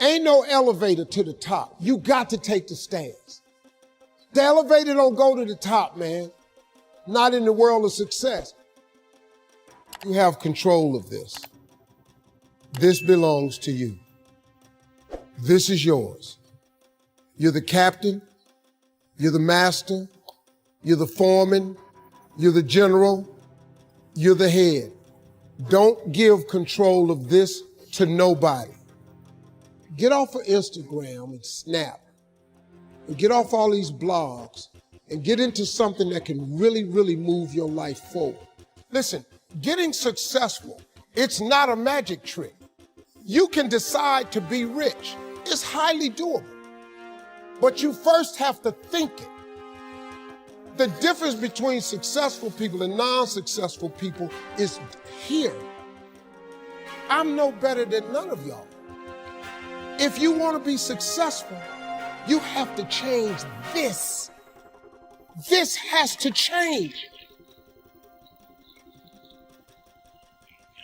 Ain't no elevator to the top. You got to take the stairs. The elevator don't go to the top, man. Not in the world of success. You have control of this. This belongs to you. This is yours. You're the captain. You're the master. You're the foreman. You're the general. You're the head. Don't give control of this to nobody. Get off of Instagram and Snap and get off all these blogs and get into something that can really, really move your life forward. Listen, getting successful, it's not a magic trick. You can decide to be rich. It's highly doable. But you first have to think it. The difference between successful people and non-successful people is here. I'm no better than none of y'all. If you want to be successful, you have to change this. This has to change.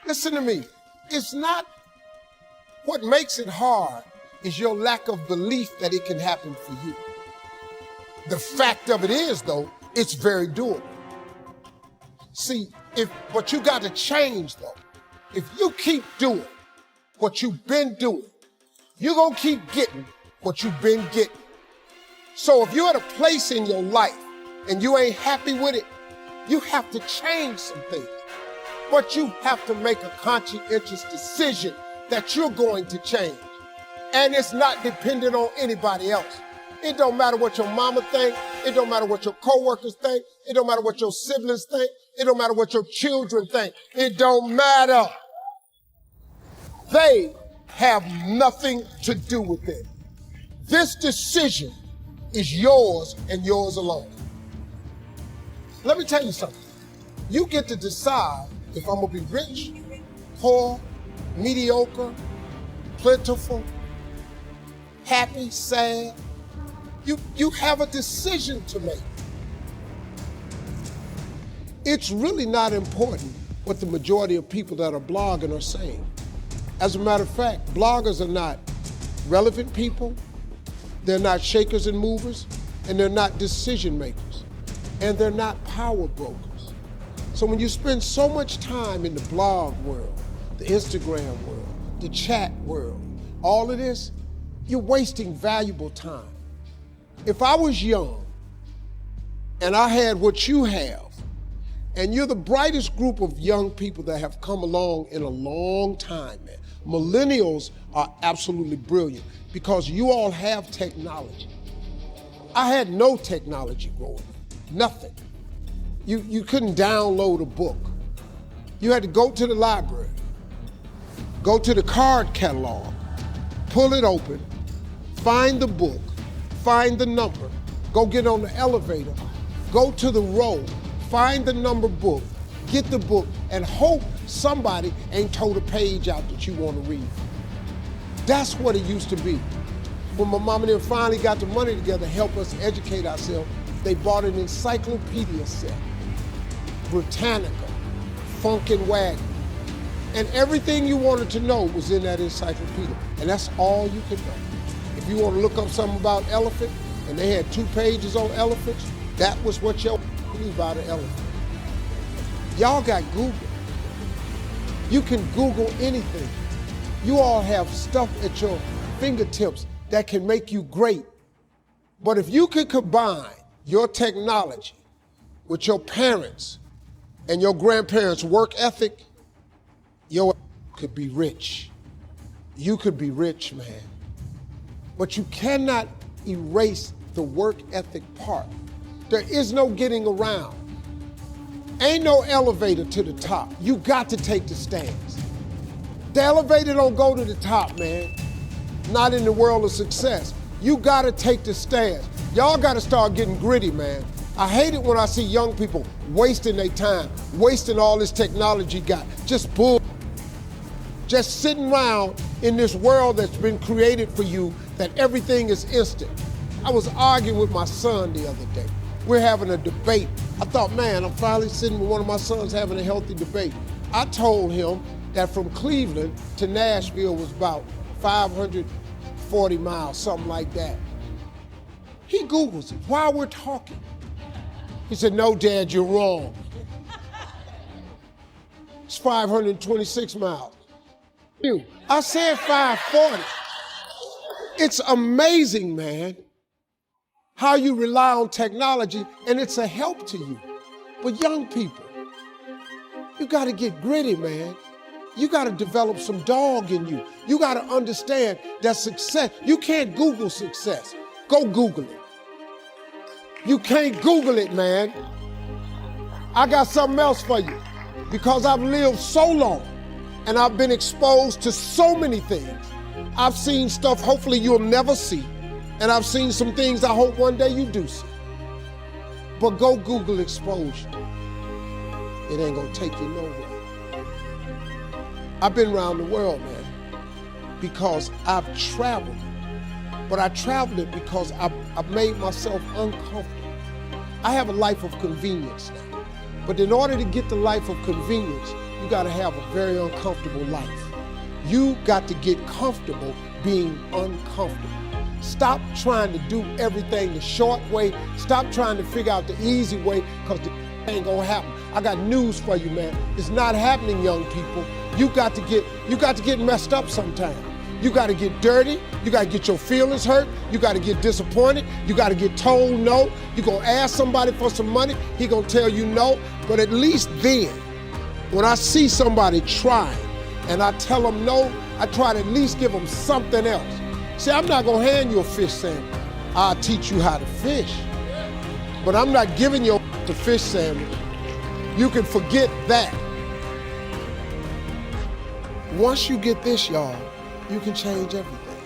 Listen to me. It's not what makes it hard is your lack of belief that it can happen for you. The fact of it is, though, it's very doable. See, but you got to change, though. If you keep doing what you've been doing, you're going to keep getting what you've been getting. So if you're at a place in your life and you ain't happy with it, you have to change some things. But you have to make a conscientious decision that you're going to change. And it's not dependent on anybody else. It don't matter what your mama think. It don't matter what your coworkers think. It don't matter what your siblings think. It don't matter what your children think. It don't matter. They have nothing to do with it. This decision is yours and yours alone. Let me tell you something. You get to decide if I'm gonna be rich, poor, mediocre, plentiful, happy, sad. You have a decision to make. It's really not important what the majority of people that are blogging are saying. As a matter of fact, bloggers are not relevant people, they're not shakers and movers, and they're not decision makers, and they're not power brokers. So when you spend so much time in the blog world, the Instagram world, the chat world, all of this, you're wasting valuable time. If I was young and I had what you have, and you're the brightest group of young people that have come along in a long time, man. Millennials are absolutely brilliant because you all have technology. I had no technology growing up, nothing. You couldn't download a book. You had to go to the library, go to the card catalog, pull it open, find the book, find the number, go get on the elevator, go to the row, find the number book, get the book, and hope somebody ain't told a page out that you want to read. That's what it used to be. When my mom and them finally got the money together to help us educate ourselves, they bought an encyclopedia set, Britannica, Funkin' Wagon, and everything you wanted to know was in that encyclopedia, and that's all you could know. If you want to look up something about elephant, and they had 2 pages on elephants, that was what your knew about an elephant. Y'all got Google. You can Google anything. You all have stuff at your fingertips that can make you great. But if you could combine your technology with your parents and your grandparents' work ethic, your could be rich. You could be rich, man. But you cannot erase the work ethic part. There is no getting around. Ain't no elevator to the top. You got to take the stairs. The elevator don't go to the top, man. Not in the world of success. You got to take the stairs. Y'all got to start getting gritty, man. I hate it when I see young people wasting their time, wasting all this technology got, just bull. Just sitting around in this world that's been created for you that everything is instant. I was arguing with my son the other day. We're having a debate. I thought, man, I'm finally sitting with one of my sons having a healthy debate. I told him that from Cleveland to Nashville was about 500 40 miles, something like that. He Googles it while we're talking. He said, no, Dad, you're wrong. It's 526 miles. I said 540. It's amazing, man, how you rely on technology and it's a help to you. But young people, you gotta get gritty, man. You gotta develop some dog in you. You gotta understand that success, you can't Google success. Go Google it. You can't Google it, man. I got something else for you. Because I've lived so long and I've been exposed to so many things. I've seen stuff hopefully you'll never see. And I've seen some things I hope one day you do see. But go Google exposure. It ain't gonna take you nowhere. I've been around the world, man, because I've traveled. But I traveled it because I've made myself uncomfortable. I have a life of convenience now. But in order to get the life of convenience, you gotta have a very uncomfortable life. You got to get comfortable being uncomfortable. Stop trying to do everything the short way. Stop trying to figure out the easy way, because the ain't gonna happen. I got news for you, man. It's not happening, young people. You got to get messed up sometime. You got to get dirty. You got to get your feelings hurt. You got to get disappointed. You got to get told no. You're going to ask somebody for some money. He going to tell you no. But at least then, when I see somebody trying and I tell them no, I try to at least give them something else. See, I'm not going to hand you a fish sandwich. I'll teach you how to fish. But I'm not giving you the fish sandwich. You can forget that. Once you get this, y'all, you can change everything.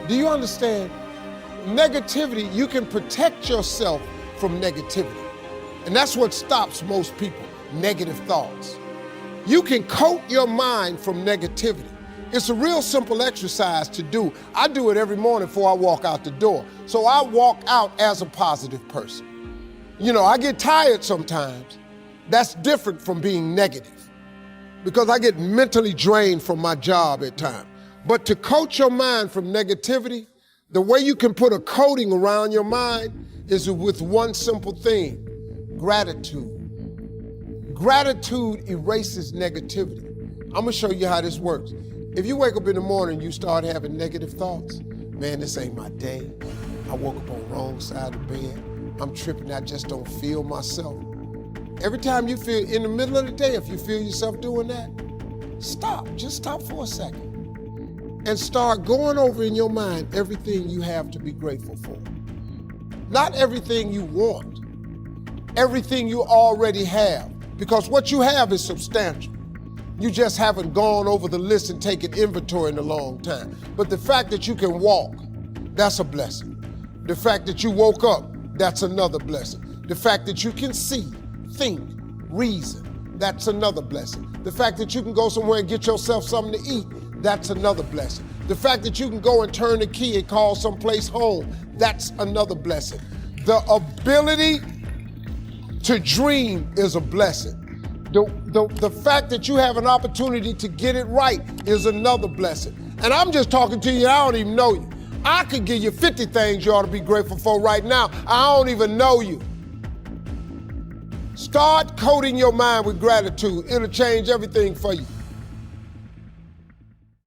Do you understand? Negativity, you can protect yourself from negativity. And that's what stops most people, negative thoughts. You can coat your mind from negativity. It's a real simple exercise to do. I do it every morning before I walk out the door. So I walk out as a positive person. You know, I get tired sometimes. That's different from being negative, because I get mentally drained from my job at times. But to coat your mind from negativity, the way you can put a coating around your mind is with one simple thing: gratitude. Gratitude erases negativity. I'm gonna show you how this works. If you wake up in the morning and you start having negative thoughts, man, this ain't my day. I woke up on the wrong side of the bed. I'm tripping, I just don't feel myself. Every time you feel, in the middle of the day, if you feel yourself doing that, stop, just stop for a second. And start going over in your mind everything you have to be grateful for. Not everything you want, everything you already have, because what you have is substantial. You just haven't gone over the list and taken inventory in a long time. But the fact that you can walk, that's a blessing. The fact that you woke up, that's another blessing. The fact that you can see, think, reason, that's another blessing. The fact that you can go somewhere and get yourself something to eat, that's another blessing. The fact that you can go and turn the key and call someplace home, that's another blessing. The ability to dream is a blessing. The fact that you have an opportunity to get it right is another blessing. And I'm just talking to you, I don't even know you. I could give you 50 things you ought to be grateful for right now. I don't even know you. Start coating your mind with gratitude. It'll change everything for you.